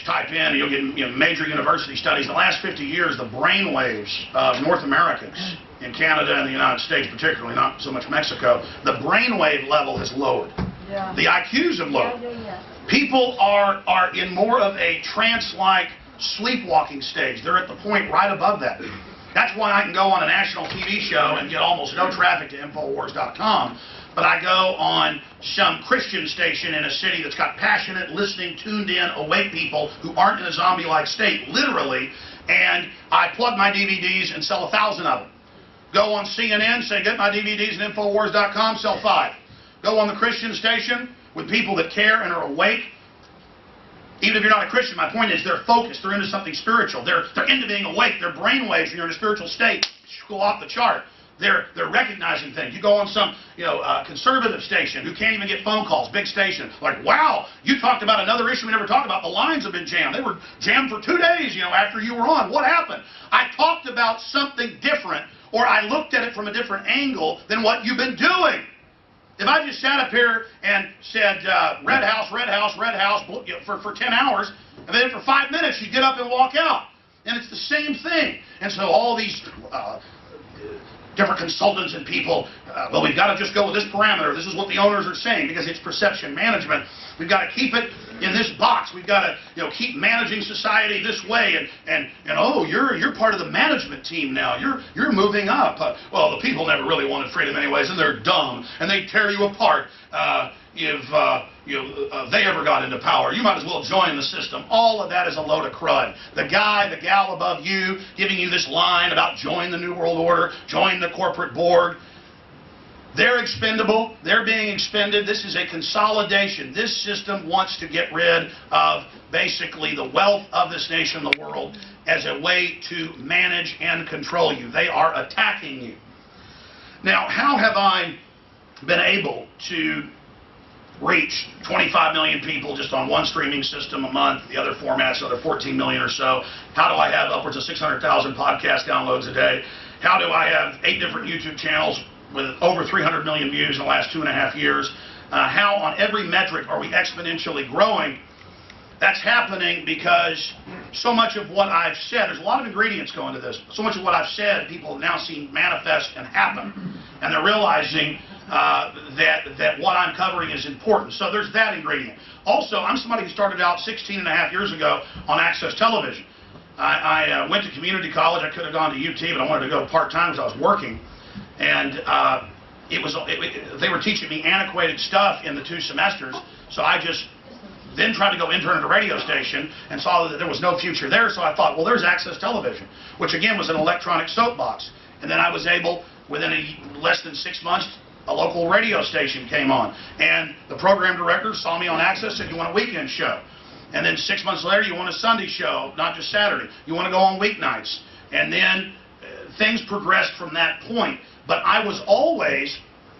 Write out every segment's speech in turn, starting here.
type in and you'll get major university studies. The last 50 years, the brain waves of North Americans in Canada and the United States particularly, not so much Mexico, the brainwave level has lowered. Yeah. The IQs have lowered. People are in more of a trance-like sleepwalking stage. They're at the point right above that. That's why I can go on a national TV show and get almost no traffic to Infowars.com, but I go on some Christian station in a city that's got passionate, listening, tuned in, awake people who aren't in a zombie-like state, literally, and I plug my DVDs and sell 1,000 of them. Go on CNN, say, get my DVDs at Infowars.com, sell 5. Go on the Christian station with people that care and are awake. Even if you're not a Christian, my point is they're focused. They're into something spiritual. They're into being awake. Their brain waves, when you're in a spiritual state, go off the chart. They're recognizing things. You go on some conservative station who can't even get phone calls, big station, like, wow, you talked about another issue we never talked about. The lines have been jammed. They were jammed for 2 days, after you were on. What happened? I talked about something different, or I looked at it from a different angle than what you've been doing. If I just sat up here and said, red house, red house, red house, for 10 hours, and then for 5 minutes you'd get up and walk out. And it's the same thing. And so all these different consultants and people, well, we've got to just go with this parameter. This is what the owners are saying, because it's perception management. We've got to keep it in this box. We've got to keep managing society this way. And oh, you're part of the management team now. You're moving up. Well, the people never really wanted freedom anyways, and they're dumb, and they tear you apart if they ever got into power. You might as well join the system. All of that is a load of crud. The guy, the gal above you giving you this line about join the New World Order, join the corporate board, they're expendable. They're being expended. This is a consolidation. This system wants to get rid of basically the wealth of this nation, the world, as a way to manage and control you. They are attacking you. Now, how have I been able to reach 25 million people just on one streaming system a month, the other formats, another 14 million or so? How do I have upwards of 600,000 podcast downloads a day? How do I have 8 different YouTube channels with over 300 million views in the last 2.5 years? How on every metric are we exponentially growing? That's happening because so much of what I've said, there's a lot of ingredients going to this, so much of what I've said people have now seen manifest and happen. And they're realizing that what I'm covering is important. So there's that ingredient. Also, I'm somebody who started out 16.5 years ago on Access Television. I went to community college. I could have gone to UT, but I wanted to go part-time because I was working. And they were teaching me antiquated stuff in the 2 semesters, so I just then tried to go intern at a radio station and saw that there was no future there, so I thought, well, there's Access Television, which again was an electronic soapbox. And then I was able, within less than 6 months, a local radio station came on, and the program director saw me on Access and said, you want a weekend show? And then 6 months later, you want a Sunday show, not just Saturday. You want to go on weeknights. And then things progressed from that point. But I was always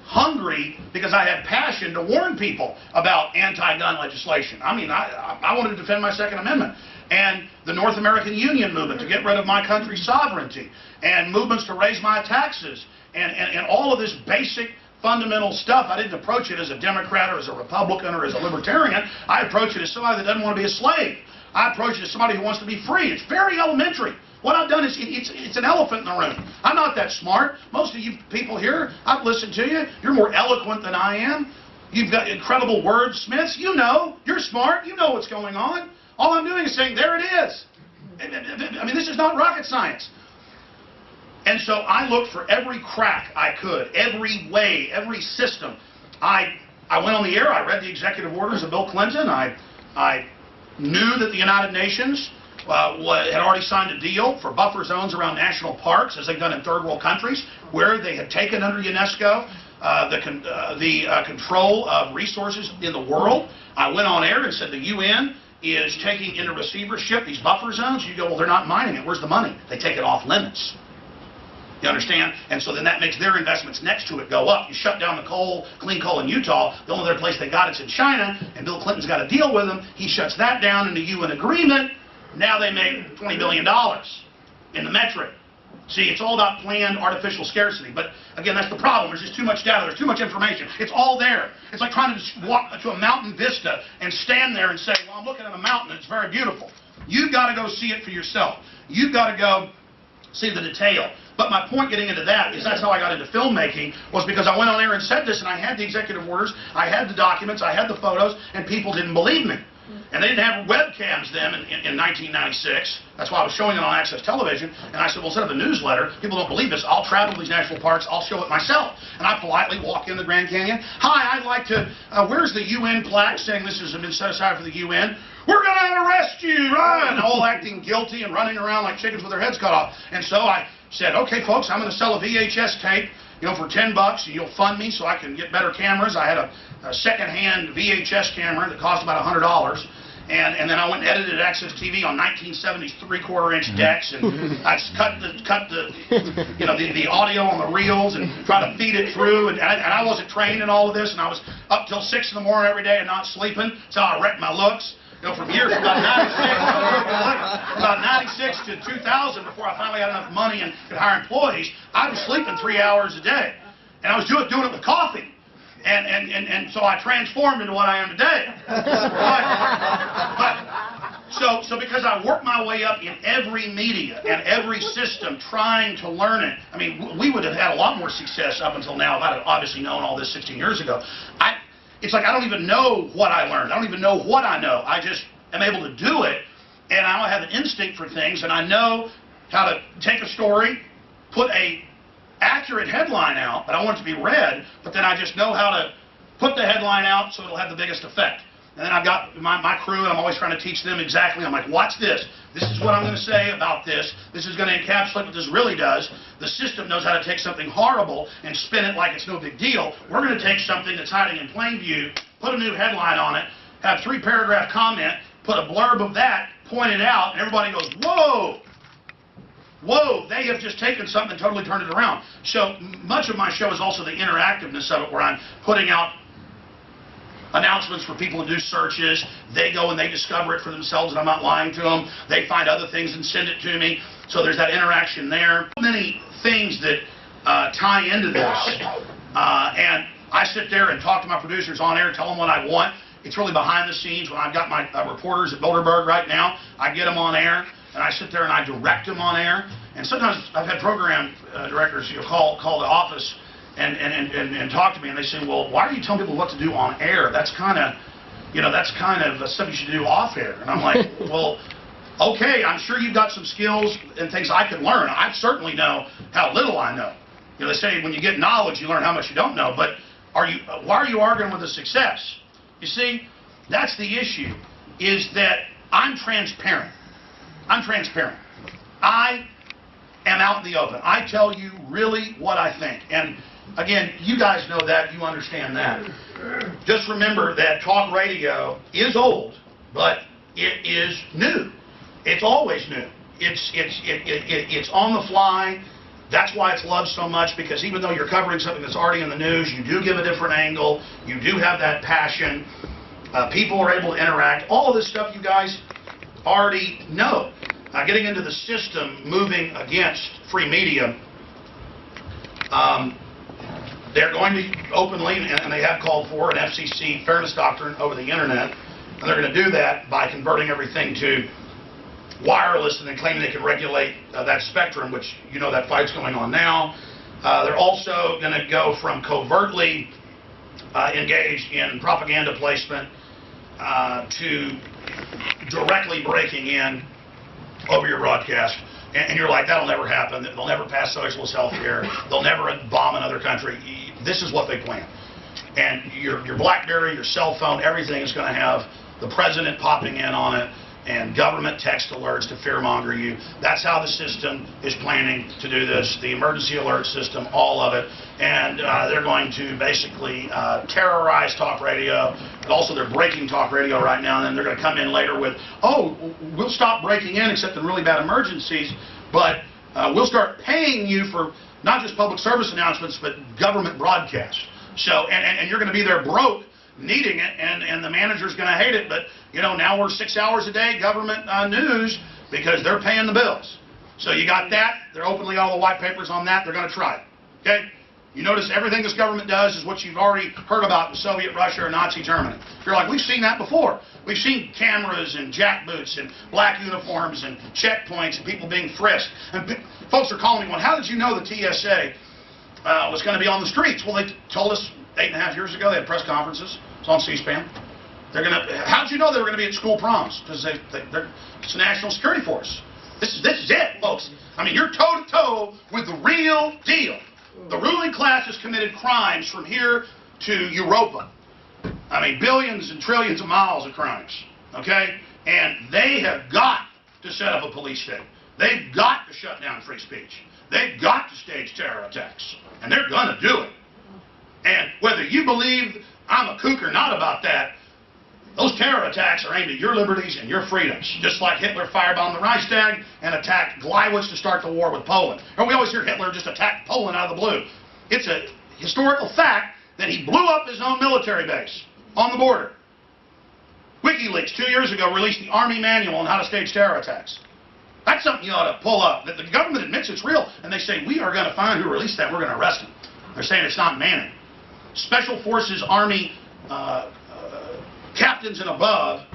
hungry because I had passion to warn people about anti-gun legislation. I mean, I wanted to defend my Second Amendment. And the North American Union movement to get rid of my country's sovereignty, and movements to raise my taxes, and all of this basic fundamental stuff. I didn't approach it as a Democrat or as a Republican or as a Libertarian. I approach it as somebody that doesn't want to be a slave. I approach it as somebody who wants to be free. It's very elementary. What I've done is, it's an elephant in the room. I'm not that smart. Most of you people here, I've listened to you. You're more eloquent than I am. You've got incredible wordsmiths. You know. You're smart. You know what's going on. All I'm doing is saying, there it is. I mean, this is not rocket science. And so I looked for every crack I could, every way, every system. I went on the air. I read the executive orders of Bill Clinton. I knew that the United Nations had already signed a deal for buffer zones around national parks, as they've done in third world countries, where they had taken under UNESCO the control of resources in the world. I went on air and said the UN is taking into receivership these buffer zones. You go, well, they're not mining it. Where's the money? They take it off limits. You understand? And so then that makes their investments next to it go up. You shut down the coal, clean coal in Utah. The only other place they got it's in China, and Bill Clinton's got a deal with them. He shuts that down in the UN agreement. Now they make $20 billion in the metric. See, it's all about planned artificial scarcity. But again, that's the problem. There's just too much data. There's too much information. It's all there. It's like trying to just walk to a mountain vista and stand there and say, well, I'm looking at a mountain and it's very beautiful. You've got to go see it for yourself. You've got to go see the detail. But my point getting into that is that's how I got into filmmaking, was because I went on there and said this, and I had the executive orders, I had the documents, I had the photos, and people didn't believe me. And they didn't have webcams then in 1996. That's why I was showing it on Access Television. And I said, well, instead of a newsletter, people don't believe this. I'll travel to these national parks. I'll show it myself. And I politely walk in the Grand Canyon. Hi, I'd like to, where's the UN plaque saying this has been set aside for the UN? We're going to arrest you, run! All acting guilty and running around like chickens with their heads cut off. And so I said, okay, folks, I'm going to sell a VHS tape, for $10, and you'll fund me so I can get better cameras. I had a second-hand VHS camera that cost about $100. And then I went and edited Access TV on 1970s 3/4-inch decks, and I cut the audio on the reels and try to feed it through. And I wasn't trained in all of this, and I was up till 6 in the morning every day and not sleeping. So I wrecked my looks. From years about 96 to 2000, before I finally got enough money and could hire employees, I was sleeping 3 hours a day, and I was doing it with coffee. And so I transformed into what I am today. So because I worked my way up in every media and every system trying to learn it, I mean, we would have had a lot more success up until now if I'd have obviously known all this 16 years ago. It's like I don't even know what I learned. I don't even know what I know. I just am able to do it, and I have an instinct for things, and I know how to take a story, put a accurate headline out, but I want it to be read, but then I just know how to put the headline out so it'll have the biggest effect. And then I've got my crew, and I'm always trying to teach them exactly. I'm like, watch this. This is what I'm going to say about this. This is going to encapsulate what this really does. The system knows how to take something horrible and spin it like it's no big deal. We're going to take something that's hiding in plain view, put a new headline on it, have 3-paragraph comment, put a blurb of that, point it out, and everybody goes, whoa! Whoa, they have just taken something and totally turned it around. So much of my show is also the interactiveness of it, where I'm putting out announcements for people to do searches. They go and they discover it for themselves, and I'm not lying to them. They find other things and send it to me. So there's that interaction there. So many things that tie into this. And I sit there and talk to my producers on air, tell them what I want. It's really behind the scenes. When I've got my reporters at Bilderberg right now, I get them on air, and I sit there and I direct them on air. And sometimes I've had program directors call the office and talk to me, and they say, well, why are you telling people what to do on air? That's kind of, that's kind of stuff you should do off air. And I'm like, well, okay, I'm sure you've got some skills and things I could learn. I certainly know how little I know. They say when you get knowledge, you learn how much you don't know. But why are you arguing with the success? You see, that's the issue, is that I'm transparent. I'm transparent. I am out in the open. I tell you really what I think. And again, you guys know that. You understand that. Just remember that talk radio is old, but it is new. It's always new. It's on the fly. That's why it's loved so much, because even though you're covering something that's already in the news, you do give a different angle. You do have that passion. People are able to interact. All of this stuff you guys already know. Getting into the system moving against free media, they're going to openly, and they have called for, an FCC fairness doctrine over the internet, and they're going to do that by converting everything to wireless and then claiming they can regulate that spectrum, which that fight's going on now. They're also going to go from covertly engaged in propaganda placement to directly breaking in over your broadcast. And you're like, that'll never happen. They'll never pass socialist health care. They'll never bomb another country. This is what they plan. And your BlackBerry, your cell phone, everything is going to have the president popping in on it and government text alerts to fearmonger you. That's how the system is planning to do this. The emergency alert system, all of it. And they're going to basically terrorize talk radio. But also they're breaking talk radio right now, and then they're going to come in later with, oh, we'll stop breaking in except in really bad emergencies, but we'll start paying you for not just public service announcements, but government broadcast. So, and you're going to be there broke, needing it, and the manager's going to hate it, but now we're 6 hours a day government news because they're paying the bills. So you got that. They're openly all the white papers on that. They're going to try it. Okay? You notice everything this government does is what you've already heard about in Soviet Russia or Nazi Germany. You're like, we've seen that before. We've seen cameras and jackboots and black uniforms and checkpoints and people being frisked. And folks are calling me going, how did you know the TSA was going to be on the streets? Well, they told us 8.5 years ago. They had press conferences. It's on C-SPAN. How did you know they were going to be at school proms? Because it's a national security force. This is it, folks. I mean, you're toe-to-toe with the real deal. The ruling class has committed crimes from here to Europa. I mean, billions and trillions of miles of crimes, okay? And they have got to set up a police state. They've got to shut down free speech. They've got to stage terror attacks. And they're going to do it. And whether you believe I'm a kook or not about that, those terror attacks are aimed at your liberties and your freedoms, just like Hitler firebombed the Reichstag and attacked Gleiwitz to start the war with Poland. Or we always hear Hitler just attacked Poland out of the blue. It's a historical fact that he blew up his own military base on the border. WikiLeaks 2 years ago released the Army Manual on how to stage terror attacks. That's something you ought to pull up. The government admits it's real, and they say, we are going to find who released that. We're going to arrest him. They're saying it's not Manning. Special Forces Army captains and above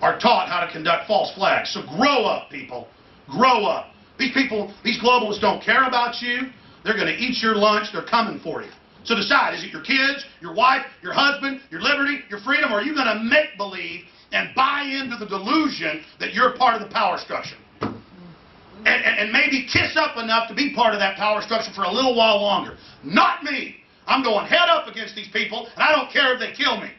are taught how to conduct false flags. So grow up, people. Grow up. These people, these globalists don't care about you. They're going to eat your lunch. They're coming for you. So decide, is it your kids, your wife, your husband, your liberty, your freedom, or are you going to make believe and buy into the delusion that you're part of the power structure? And maybe kiss up enough to be part of that power structure for a little while longer. Not me. I'm going head up against these people, and I don't care if they kill me.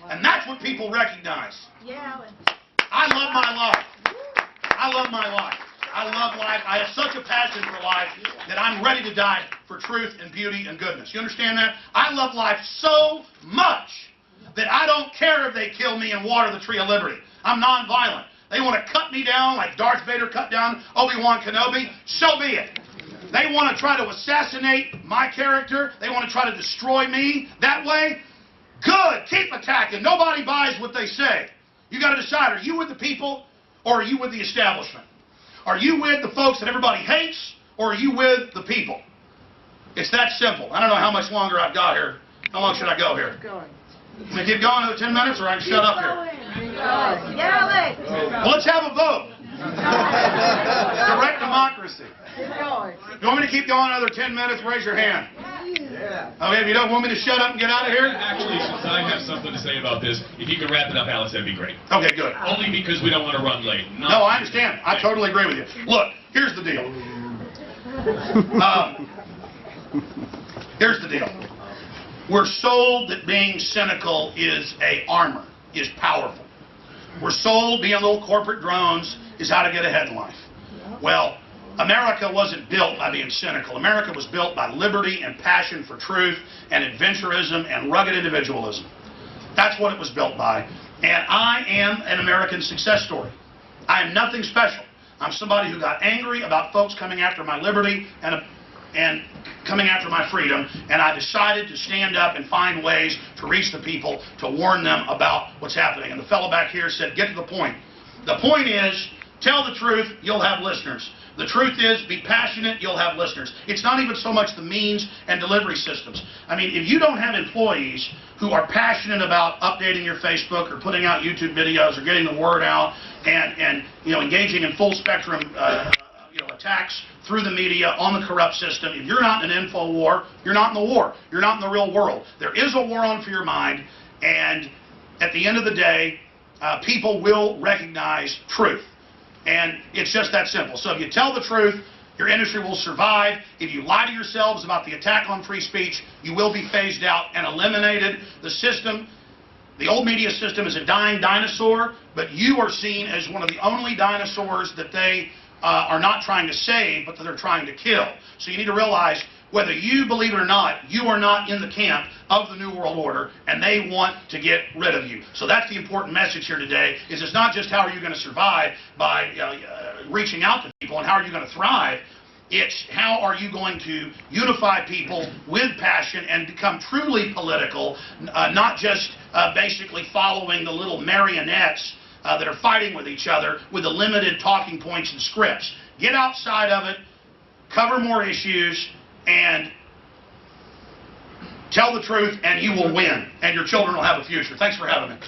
And that's what people recognize. Yeah. I love my life. I love my life. I love life. I have such a passion for life that I'm ready to die for truth and beauty and goodness. You understand that? I love life so much that I don't care if they kill me and water the tree of liberty. I'm nonviolent. They want to cut me down like Darth Vader cut down Obi-Wan Kenobi. So be it. They want to try to assassinate my character. They want to try to destroy me that way. Good. Keep attacking. Nobody buys what they say. You got to decide, are you with the people or are you with the establishment? Are you with the folks that everybody hates or are you with the people? It's that simple. I don't know how much longer I've got here. How long should I go here? Can I keep going another 10 minutes or I can shut up here? Well, let's have a vote. Direct democracy. You want me to keep going another 10 minutes? Raise your hand. Okay, if you don't want me to shut up and get out of here? Actually, since I have something to say about this, if you could wrap it up, Alice, that'd be great. Okay, good. Only because we don't want to run late. No, I understand. I totally agree with you. Look, here's the deal. Here's the deal. We're sold that being cynical is a armor, is powerful. We're sold being little corporate drones is how to get ahead in life. Well, America wasn't built by being cynical. America was built by liberty and passion for truth and adventurism and rugged individualism. That's what it was built by. And I am an American success story. I am nothing special. I'm somebody who got angry about folks coming after my liberty and coming after my freedom, and I decided to stand up and find ways to reach the people, to warn them about what's happening. And the fellow back here said, get to the point. The point is, tell the truth, you'll have listeners. The truth is, be passionate, you'll have listeners. It's not even so much the means and delivery systems. I mean, if you don't have employees who are passionate about updating your Facebook or putting out YouTube videos or getting the word out and engaging in full spectrum attacks through the media on the corrupt system, if you're not in an info war, you're not in the war. You're not in the real world. There is a war on for your mind, and at the end of the day, people will recognize truth. And it's just that simple. So if you tell the truth, your industry will survive. If you lie to yourselves about the attack on free speech, you will be phased out and eliminated. The system, the old media system, is a dying dinosaur, but you are seen as one of the only dinosaurs that they are not trying to save, but that they're trying to kill. So you need to realize, whether you believe it or not, you are not in the camp of the New World Order, and they want to get rid of you. So that's the important message here today, is it's not just how are you going to survive by reaching out to people and how are you going to thrive. It's how are you going to unify people with passion and become truly political, not just basically following the little marionettes that are fighting with each other with the limited talking points and scripts. Get outside of it, cover more issues, and tell the truth, and you will win, and your children will have a future. Thanks for having me.